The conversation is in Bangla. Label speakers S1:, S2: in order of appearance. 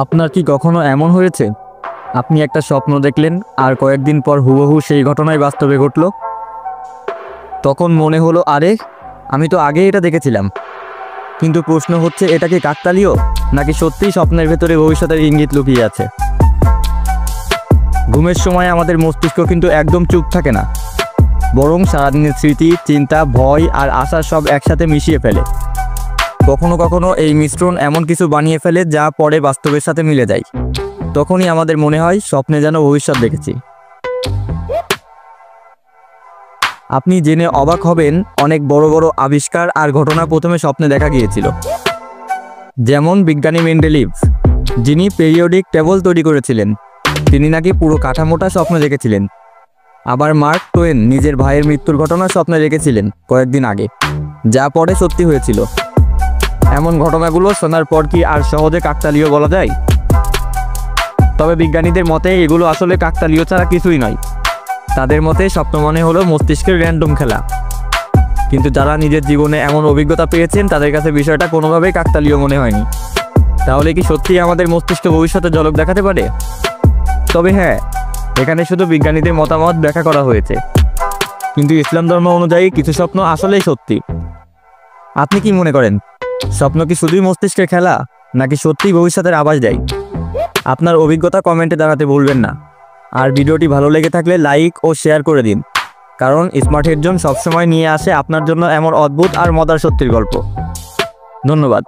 S1: আপনার কি কখনো এমন হয়েছে আপনি একটা স্বপ্ন দেখলেন আর কয়েকদিন পর হুবহু সেই ঘটনাই বাস্তবে ঘটল? তখন মনে হলো, আরে আমি তো আগেই এটা দেখেছিলাম। কিন্তু প্রশ্ন হচ্ছে, এটা কি কাকতালীয় নাকি সত্যিই স্বপ্নের ভেতরে ভবিষ্যতের ইঙ্গিত লুকিয়ে আছে? ঘুমের সময় আমাদের মস্তিষ্ক কিন্তু একদম চুপ থাকে না, বরং সারাদিনের স্মৃতি, চিন্তা, ভয় আর আশা সব একসাথে মিশিয়ে ফেলে। কখনো কখনো এই মিশ্রণ এমন কিছু বানিয়ে ফেলে যা পরে বাস্তবের সাথে মিলে যায়। তখনই আমাদের মনে হয় স্বপ্নে যেন ভবিষ্যৎ দেখেছি। আপনি জেনে অবাক হবেন, অনেক বড় বড় আবিষ্কার আর ঘটনা প্রথমে স্বপ্নে দেখা গিয়েছিল। যেমন বিজ্ঞানী মেন্ডেলিভ, যিনি পেরিওডিক টেবল তৈরি করেছিলেন, তিনি নাকি পুরো কাঠামোটা স্বপ্নে দেখেছিলেন। আবার মার্ক টোয়েন নিজের ভাইয়ের মৃত্যুর ঘটনা স্বপ্নে দেখেছিলেন কয়েকদিন আগে, যা পরে সত্যি হয়েছিল। এমন ঘটনাগুলো শোনার পর কি আর সহজে কাকতালীয় বলা যায়? তবে বিজ্ঞানীদের মতে এগুলো আসলে কাকতালীয় ছাড়া কিছুই নয়। তাদের মতে স্বপ্ন মনে হলো মস্তিষ্কের র্যান্ডম খেলা। কিন্তু যারা নিজের জীবনে এমন অভিজ্ঞতা পেয়েছেন তাদের কাছে বিষয়টা কোনোভাবেই কাকতালীয় মনে হয়নি। তাহলে কি সত্যিই আমাদের মস্তিষ্ক ভবিষ্যতে ঝলক দেখাতে পারে? তবে হ্যাঁ, এখানে শুধু বিজ্ঞানীদের মতামত ব্যাখ্যা করা হয়েছে, কিন্তু ইসলাম ধর্ম অনুযায়ী কিছু স্বপ্ন আসলেই সত্যি। আপনি কি মনে করেন, স্বপ্ন কি শুধুই মস্তিষ্কের খেলা নাকি সত্যিই ভবিষ্যতের আভাস দেয়? আপনার অভিজ্ঞতা কমেন্টে জানাতে ভুলবেন না। আর ভিডিওটি ভালো লেগে থাকলে লাইক ও শেয়ার করে দিন, কারণ স্মার্ট হেডজোন সবসময় নিয়ে আসে আপনার জন্য এমন অদ্ভুত আর মজার সত্যির গল্প। ধন্যবাদ।